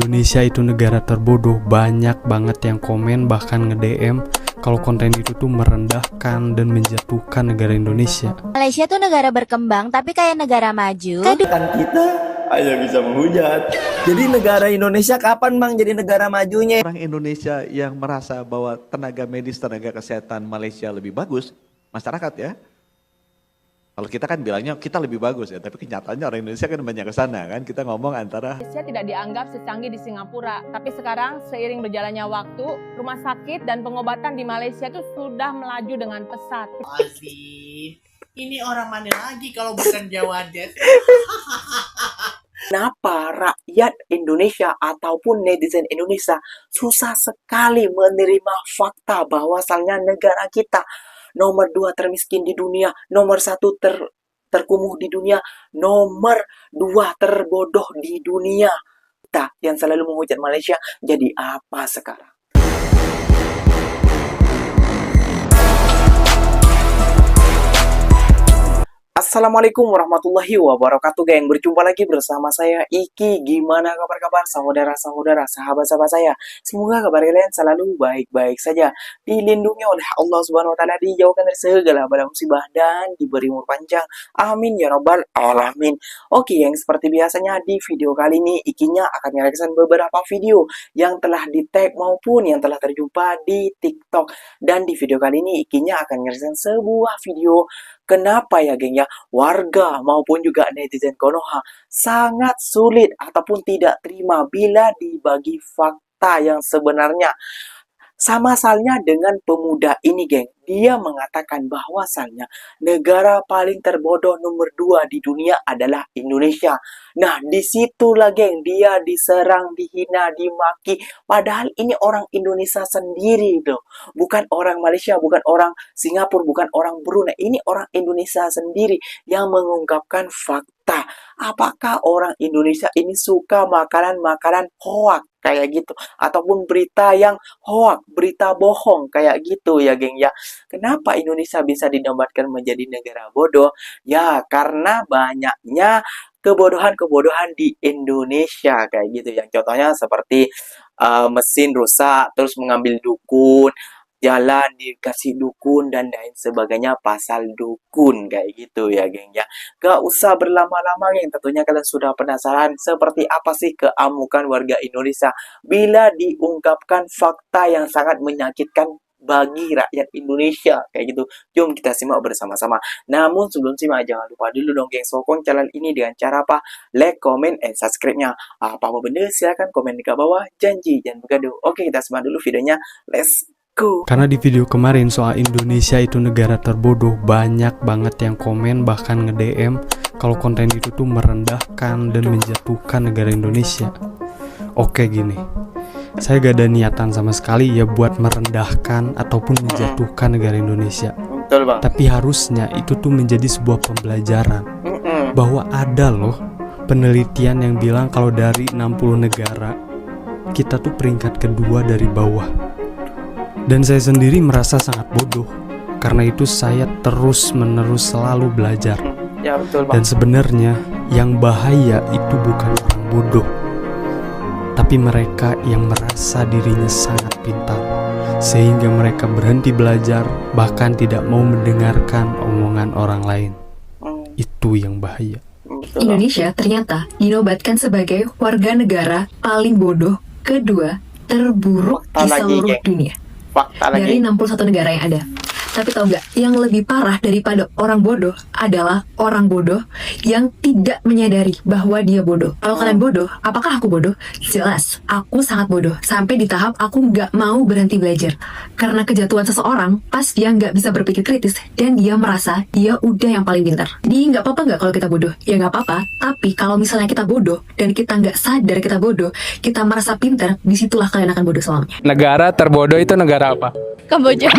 Indonesia itu negara terbodoh. Banyak banget yang komen bahkan nge-DM kalau konten itu tuh merendahkan dan menjatuhkan negara Indonesia. Malaysia tuh negara berkembang tapi kayak negara maju. Kan kita hanya bisa menghujat. Jadi negara Indonesia kapan Bang jadi negara majunya? Orang Indonesia yang merasa bahwa tenaga medis, tenaga kesehatan Malaysia lebih bagus, masyarakat ya. Kalau kita kan bilangnya kita lebih bagus ya, tapi kenyataannya orang Indonesia kan banyak ke sana kan. Kita ngomong antara Malaysia tidak dianggap secanggih di Singapura, tapi sekarang seiring berjalannya waktu, rumah sakit dan pengobatan di Malaysia itu sudah melaju dengan pesat. Asik. Ini orang mana lagi kalau bukan Jawa Des? Kenapa rakyat Indonesia ataupun netizen Indonesia susah sekali menerima fakta bahwasannya negara kita nomor 2 termiskin di dunia, nomor 1 terkumuh di dunia, nomor 2 terbodoh di dunia. Kita yang selalu menghujat Malaysia, jadi apa sekarang? Assalamualaikum warahmatullahi wabarakatuh, geng. Berjumpa lagi bersama saya Iki. Gimana kabar-kabar saudara-saudara, sahabat-sahabat saya? Semoga kabar kalian selalu baik-baik saja, dilindungi oleh Allah Subhanahu wa taala, dijauhkan dari segala bala musibah dan diberi umur panjang. Amin ya rabbal alamin. Oke, yang seperti biasanya di video kali ini Ikinya akan mereaksikan beberapa video yang telah di-tag maupun yang telah terjumpa di TikTok. Dan di video kali ini Ikinya akan mereaksikan sebuah video. Kenapa ya geng ya, warga maupun juga netizen Konoha sangat sulit ataupun tidak terima bila dibagi fakta yang sebenarnya. Sama halnya dengan pemuda ini geng, dia mengatakan bahwasannya negara paling terbodoh nomor 2 di dunia adalah Indonesia. Nah disitulah geng, dia diserang, dihina, dimaki. Padahal ini orang Indonesia sendiri loh. Bukan orang Malaysia, bukan orang Singapura, bukan orang Brunei. Ini orang Indonesia sendiri yang mengungkapkan fakta. Apakah orang Indonesia ini suka makanan-makanan hoak kayak gitu, ataupun berita yang hoak, berita bohong kayak gitu ya geng ya. Kenapa Indonesia bisa dinobatkan menjadi negara bodoh? Ya karena banyaknya kebodohan-kebodohan di Indonesia kayak gitu. Yang contohnya seperti mesin rusak terus mengambil dukun, jalan dikasih dukun dan lain sebagainya, pasal dukun kayak gitu ya geng ya. Gak usah berlama-lama geng, tentunya kalian sudah penasaran seperti apa sih keamukan warga Indonesia bila diungkapkan fakta yang sangat menyakitkan bagi rakyat Indonesia kayak gitu. Jom kita simak bersama-sama. Namun sebelum simak jangan lupa dulu dong geng, sokong channel ini dengan cara apa? Like, comment, and subscribe-nya. Apa-apa benda silahkan komen di bawah. Janji jangan bergaduh. Oke, kita simak dulu videonya. Let's go. Karena di video kemarin soal Indonesia itu negara terbodoh, banyak banget yang komen bahkan nge-DM kalau konten itu tuh merendahkan dan menjatuhkan negara Indonesia. Oke gini, saya gak ada niatan sama sekali ya buat merendahkan ataupun menjatuhkan negara Indonesia. Betul bang. Tapi harusnya itu tuh menjadi sebuah pembelajaran bahwa ada loh penelitian yang bilang kalau dari 60 negara kita tuh peringkat kedua dari bawah. Dan saya sendiri merasa sangat bodoh. Karena itu saya terus-menerus selalu belajar. Ya betul bang. Dan sebenarnya yang bahaya itu bukan orang bodoh, tapi mereka yang merasa dirinya sangat pintar, sehingga mereka berhenti belajar, bahkan tidak mau mendengarkan omongan orang lain. Itu yang bahaya. Indonesia ternyata dinobatkan sebagai warga negara paling bodoh kedua terburuk di seluruh dunia dari 61 negara yang ada. Tapi tahu nggak, yang lebih parah daripada orang bodoh adalah orang bodoh yang tidak menyadari bahwa dia bodoh. Kalau kalian bodoh, apakah aku bodoh? Jelas, aku sangat bodoh. Sampai di tahap aku nggak mau berhenti belajar. Karena kejatuhan seseorang pas dia nggak bisa berpikir kritis dan dia merasa dia udah yang paling pintar. Jadi nggak apa-apa nggak kalau kita bodoh? Ya nggak apa-apa. Tapi kalau misalnya kita bodoh dan kita nggak sadar kita bodoh, kita merasa pintar, disitulah kalian akan bodoh selamanya. Negara terbodoh itu negara apa? Kamboja.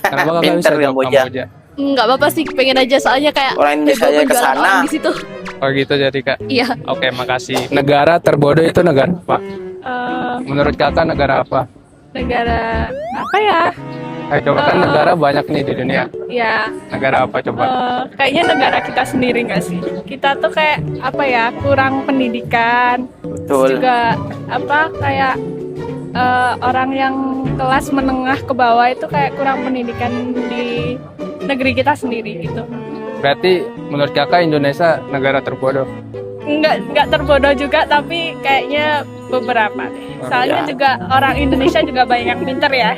Kenapa kalian bisa jawab Kamboja? Nggak apa-apa sih, pengen aja soalnya kayak Orang Indonesia aja ke sana. di situ. Oh gitu jadi kak. Iya. Oke makasih. Negara terbodoh itu negara apa? Menurut kakak negara apa? Negara apa ya? Ayo coba kan negara banyak nih di dunia. Ya, Negara apa coba? kayaknya negara kita sendiri nggak sih? Kita tuh kayak apa ya, kurang pendidikan. Betul. Juga apa kayak orang yang kelas menengah ke bawah itu kayak kurang pendidikan di negeri kita sendiri gitu. Berarti menurut kakak Indonesia negara terbodoh. Nggak terbodoh juga, tapi kayaknya beberapa deh. Soalnya Ya. juga orang Indonesia juga banyak yang pinter ya.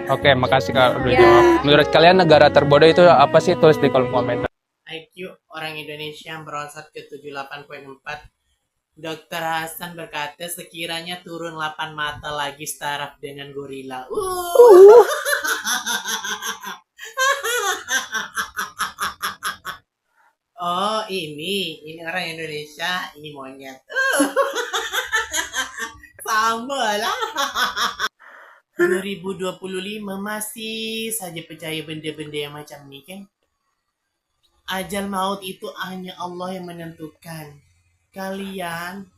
Oke, makasih kak udah Ya. jawab. Menurut kalian negara terbodoh itu apa sih? Tulis di kolom komentar. IQ orang Indonesia merosot ke 78,4. Dokter Hasan berkata sekiranya turun 8 mata lagi setaraf dengan gorila. Oh, ini orang Indonesia, ini monyet. Sama lah. 2025 masih saja percaya benda-benda yang macam ini kan? Ajal maut itu hanya Allah yang menentukan. Kalian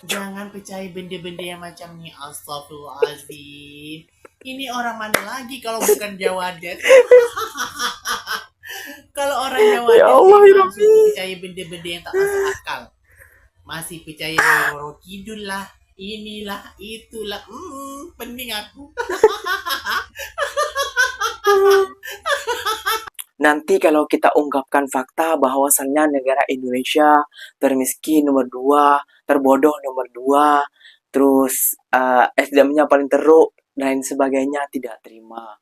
jangan percaya benda-benda yang macam ini. Astagfirullahaladzim. Ini orang mana lagi kalau bukan Jawadet? Kalau orang Jawadet Ya Allah, ya langsung percaya benda-benda yang tak masuk akal. Masih percaya Roro Kidul lah, inilah, itulah. Pening aku. Nanti kalau kita ungkapkan fakta bahwasannya negara Indonesia termiskin nomor 2, terbodoh nomor 2, terus SDM-nya paling teruk dan sebagainya, tidak terima.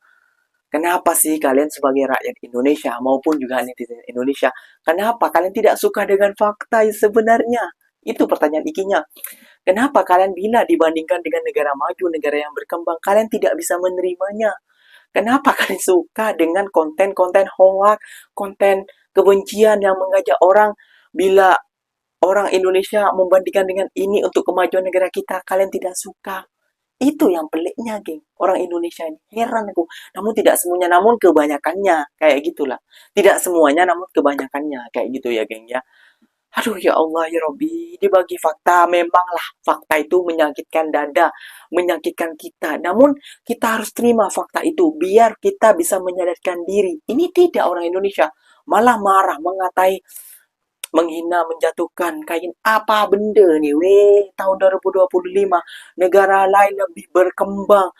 Kenapa sih kalian sebagai rakyat Indonesia maupun juga netizen Indonesia, kenapa kalian tidak suka dengan fakta yang sebenarnya? Itu pertanyaan ikinya. Kenapa kalian bila dibandingkan dengan negara maju, negara yang berkembang, kalian tidak bisa menerimanya? Kenapa kalian suka dengan konten-konten hoax, konten kebencian yang mengajak orang bila orang Indonesia membandingkan dengan ini untuk kemajuan negara kita, kalian tidak suka? Itu yang peliknya, geng. Orang Indonesia ini. Heran aku. Namun tidak semuanya, namun kebanyakannya. Kayak gitulah. Tidak semuanya, namun kebanyakannya. Kayak gitu ya, geng ya. Aduh ya Allah ya Robbi, dibagi fakta, memanglah fakta itu menyakitkan dada, menyakitkan kita. Namun kita harus terima fakta itu biar kita bisa menyadarkan diri. Ini tidak orang Indonesia, malah marah, mengatai, menghina, menjatuhkan. Kayak apa benda nih weh, tahun 2025 negara lain lebih berkembang.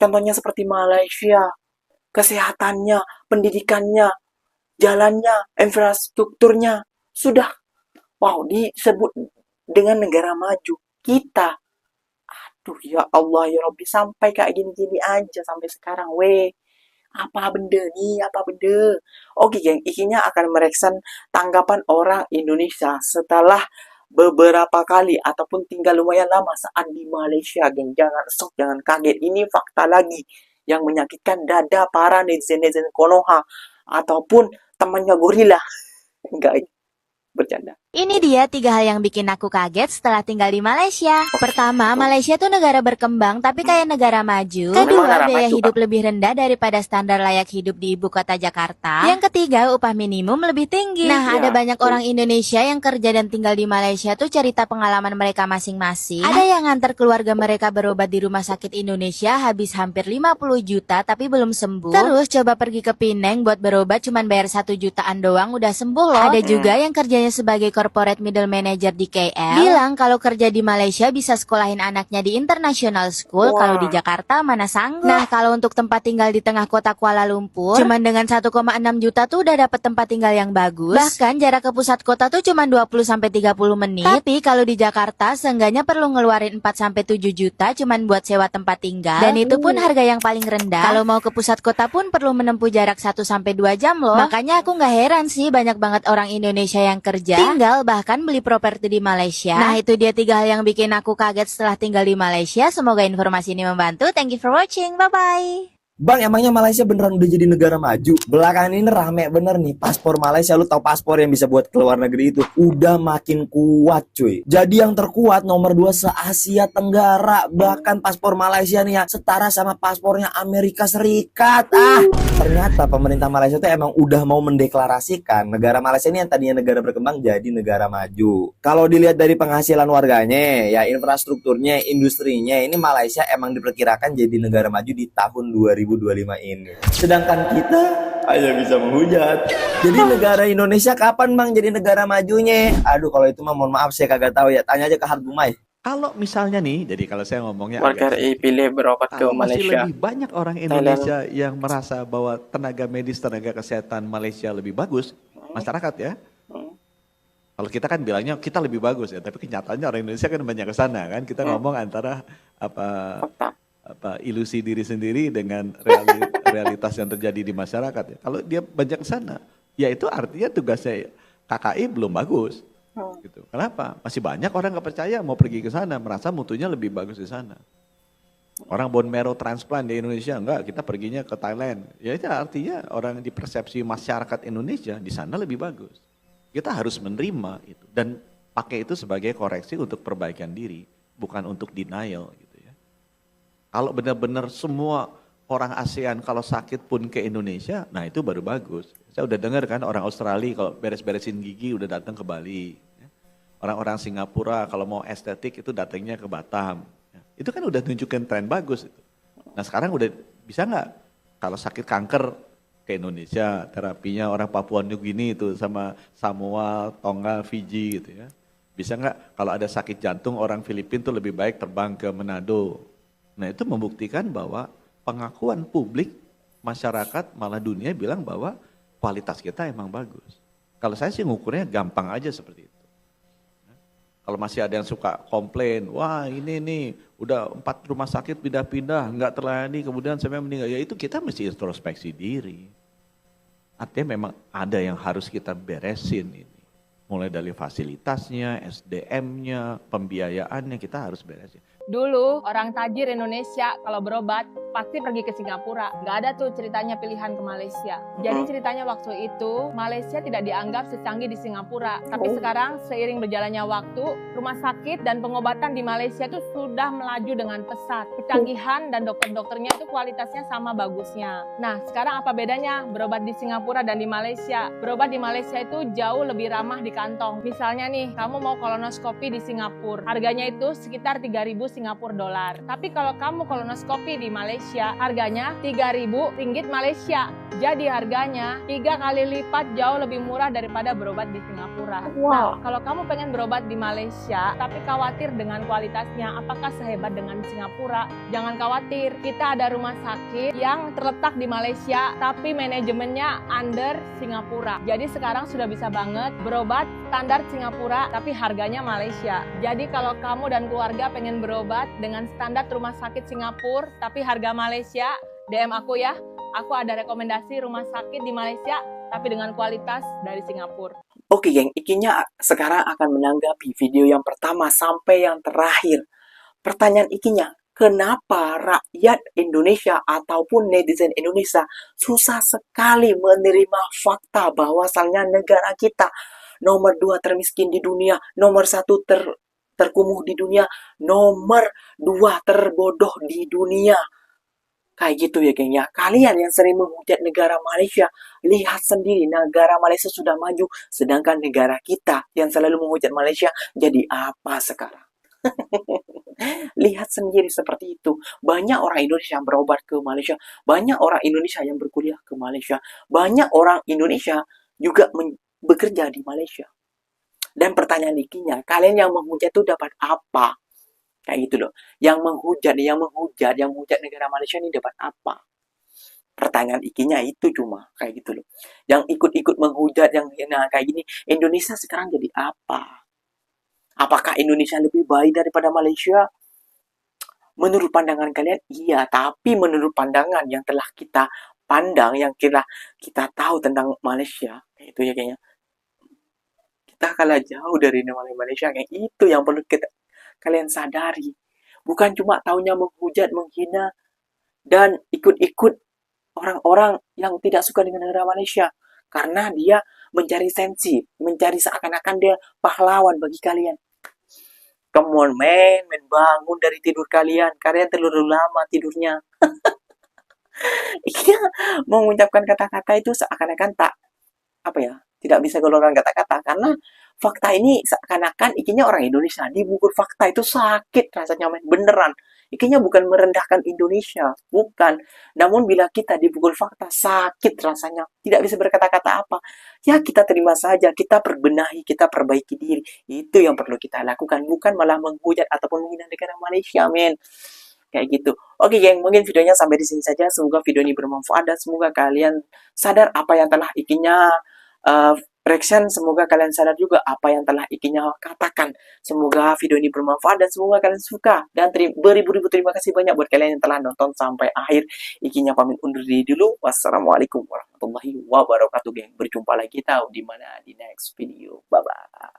Contohnya seperti Malaysia, kesehatannya, pendidikannya, jalannya, infrastrukturnya sudah wow, disebut dengan negara maju. Kita, aduh ya Allah ya Rabbi, sampai kayak gini-gini aja sampai sekarang, weh. Apa benda nih, apa benda? Oke, geng, ikinya akan mereksan tanggapan orang Indonesia setelah beberapa kali ataupun tinggal lumayan lama saat di Malaysia, geng. Jangan shock, jangan kaget. Ini fakta lagi yang menyakitkan dada para netizen-netizen Konoha ataupun temannya gorila. Enggak, bercanda. Ini dia 3 hal yang bikin aku kaget setelah tinggal di Malaysia. Pertama, Malaysia tuh negara berkembang tapi kayak negara maju. Memang Kedua, negara biaya maju, hidup lebih rendah daripada standar layak hidup di ibu kota Jakarta. Yang ketiga, upah minimum lebih tinggi. Nah, Ya, ada banyak betul. orang Indonesia yang kerja dan tinggal di Malaysia tuh cerita pengalaman mereka masing-masing. Ada yang ngantar keluarga mereka berobat di rumah sakit Indonesia habis hampir 50 juta tapi belum sembuh. Terus coba pergi ke Penang buat berobat cuman bayar 1 jutaan doang udah sembuh loh. Ada juga yang kerjanya sebagai corporate middle manager di KL, bilang kalau kerja di Malaysia bisa sekolahin anaknya di international school. Wah. Kalau di Jakarta mana sanggup. Nah, kalau untuk tempat tinggal di tengah kota Kuala Lumpur, cuman dengan 1,6 juta tuh udah dapet tempat tinggal yang bagus. Bahkan jarak ke pusat kota tuh cuman 20-30 menit. Tapi kalau di Jakarta seenggaknya perlu ngeluarin 4-7 juta cuman buat sewa tempat tinggal. Dan itu pun harga yang paling rendah. Kalau mau ke pusat kota pun perlu menempuh jarak 1-2 jam loh. Makanya aku nggak heran sih banyak banget orang Indonesia yang kerja, tinggal bahkan beli properti di Malaysia. Nah, itu dia 3 hal yang bikin aku kaget setelah tinggal di Malaysia. Semoga informasi ini membantu. Thank you for watching. Bye-bye. Bang, emangnya Malaysia beneran udah jadi negara maju? Belakangan ini rame bener nih, paspor Malaysia. Lu tahu paspor yang bisa buat keluar negeri itu udah makin kuat cuy. Jadi yang terkuat nomor 2 se-Asia Tenggara. Bahkan paspor Malaysia nih ya setara sama paspornya Amerika Serikat. Ternyata pemerintah Malaysia tuh emang udah mau mendeklarasikan negara Malaysia ini yang tadinya negara berkembang jadi negara maju. Kalau dilihat dari penghasilan warganya, ya infrastrukturnya, industrinya, ini Malaysia emang diperkirakan jadi negara maju di tahun 2025. 2025 ini. Sedangkan kita hanya bisa menghujat. Jadi negara Indonesia kapan Bang jadi negara majunya? Aduh kalau itu mah mohon maaf saya kagak tahu ya. Tanya aja ke Hargumai. Kalau misalnya nih, jadi kalau saya ngomongnya Warga agak RI pilih berobat ke kalau masih Malaysia. lebih banyak orang Indonesia yang merasa bahwa tenaga medis, tenaga kesehatan Malaysia lebih bagus, masyarakat ya. Kalau kita kan bilangnya kita lebih bagus ya, tapi kenyataannya orang Indonesia kan banyak ke sana kan. Kita ngomong antara ilusi diri sendiri dengan realitas yang terjadi di masyarakat ya. Kalau dia banyak ke sana, ya itu artinya tugasnya KKI belum bagus. Gitu. Kenapa? Masih banyak orang nggak percaya mau pergi ke sana, merasa mutunya lebih bagus di sana. Orang bone marrow transplant di Indonesia enggak, kita perginya ke Thailand. Ya itu artinya orang di persepsi masyarakat Indonesia di sana lebih bagus. Kita harus menerima itu dan pakai itu sebagai koreksi untuk perbaikan diri, bukan untuk denial gitu ya. Kalau benar-benar semua orang ASEAN kalau sakit pun ke Indonesia, nah itu baru bagus. Saya udah dengar kan orang Australia kalau beres-beresin gigi udah datang ke Bali. Orang-orang Singapura kalau mau estetik itu datangnya ke Batam. Itu kan udah nunjukin tren bagus itu. Nah sekarang udah bisa nggak kalau sakit kanker ke Indonesia, terapinya orang Papua New Guinea itu sama Samoa, Tonga, Fiji gitu ya. Bisa nggak kalau ada sakit jantung orang Filipina tuh lebih baik terbang ke Manado. Nah itu membuktikan bahwa pengakuan publik masyarakat malah dunia bilang bahwa kualitas kita emang bagus. Kalau saya sih ngukurnya gampang aja seperti itu. Kalau masih ada yang suka komplain, wah ini nih udah 4 rumah sakit pindah-pindah, nggak terlayani, kemudian sampai meninggal. Ya itu kita mesti introspeksi diri. Artinya memang ada yang harus kita beresin ini. Mulai dari fasilitasnya, SDM-nya, pembiayaannya kita harus beresin. Dulu orang tajir Indonesia kalau berobat pasti pergi ke Singapura. Nggak ada tuh ceritanya pilihan ke Malaysia. Jadi ceritanya waktu itu Malaysia tidak dianggap secanggih di Singapura. Tapi sekarang seiring berjalannya waktu, rumah sakit dan pengobatan di Malaysia itu sudah melaju dengan pesat. Kecanggihan dan dokter-dokternya itu kualitasnya sama bagusnya. Nah sekarang apa bedanya berobat di Singapura dan di Malaysia? Berobat di Malaysia itu jauh lebih ramah di kantong. Misalnya nih, kamu mau kolonoskopi di Singapura. Harganya itu sekitar 3.000 Singapura dolar. Tapi kalau kamu kolonoskopi di Malaysia, harganya 3.000 ringgit Malaysia. Jadi harganya 3 kali lipat jauh lebih murah daripada berobat di Singapura. Nah, kalau kamu pengen berobat di Malaysia, tapi khawatir dengan kualitasnya, apakah sehebat dengan di Singapura? Jangan khawatir, kita ada rumah sakit yang terletak di Malaysia, tapi manajemennya under Singapura. Jadi sekarang sudah bisa banget berobat standar Singapura, tapi harganya Malaysia. Jadi kalau kamu dan keluarga pengen berobat dengan standar rumah sakit Singapura, tapi harga Malaysia, DM aku ya. Aku ada rekomendasi rumah sakit di Malaysia, tapi dengan kualitas dari Singapura. Oke geng, Ikinya sekarang akan menanggapi video yang pertama sampai yang terakhir. Pertanyaan Ikinya, kenapa rakyat Indonesia ataupun netizen Indonesia susah sekali menerima fakta bahwasannya negara kita nomor 2 termiskin di dunia, nomor 1 terkumuh di dunia, nomor 2 terbodoh di dunia. Kayak gitu ya geng ya. Kalian yang sering menghujat negara Malaysia, lihat sendiri negara Malaysia sudah maju, sedangkan negara kita yang selalu menghujat Malaysia jadi apa sekarang? Lihat sendiri seperti itu. Banyak orang Indonesia yang berobat ke Malaysia, banyak orang Indonesia yang berkuliah ke Malaysia, banyak orang Indonesia juga bekerja di Malaysia. Dan pertanyaan Ikinya, kalian yang menghujat itu dapat apa? Kayak gitu loh. Yang menghujat negara Malaysia ini dapat apa? Pertanyaan Ikinya itu cuma kayak gitu loh. Yang ikut-ikut menghujat yang kayak gini, Indonesia sekarang jadi apa? Apakah Indonesia lebih baik daripada Malaysia? Menurut pandangan kalian, iya. Tapi menurut pandangan yang telah kita pandang, yang kita tahu tentang Malaysia, kayak itu ya kayaknya. Kita kalah jauh dari Malaysia, kayak itu yang perlu kalian sadari. Bukan cuma taunya menghujat, menghina, dan ikut-ikut orang-orang yang tidak suka dengan negara Malaysia. Karena dia mencari sensi, mencari seakan-akan dia pahlawan bagi kalian. Come on man, bangun dari tidur kalian. Kalian terlalu lama tidurnya. Dia mengucapkan kata-kata itu seakan-akan tidak bisa keluarkan kata-kata. Karena fakta ini seakan-akan Ikinya orang Indonesia. Di buku fakta itu sakit rasanya men. Beneran. Ikinya bukan merendahkan Indonesia, bukan. Namun bila kita dipukul fakta, sakit rasanya, tidak bisa berkata-kata apa. Ya kita terima saja, kita perbenahi, kita perbaiki diri. Itu yang perlu kita lakukan, bukan malah menghujat ataupun menghina negara Malaysia, men. Kayak gitu. Oke, geng, mungkin videonya sampai di sini saja. Semoga video ini bermanfaat dan semoga kalian sadar apa yang telah ikinya reaction. Semoga kalian sadar juga apa yang telah ikinya katakan. Semoga video ini bermanfaat dan semoga kalian suka. Dan beribu-ribu terima kasih banyak buat kalian yang telah nonton sampai akhir. Ikinya pamit undur diri dulu. Wassalamualaikum warahmatullahi wabarakatuh, geng. Berjumpa lagi tahu di mana di next video. Bye bye.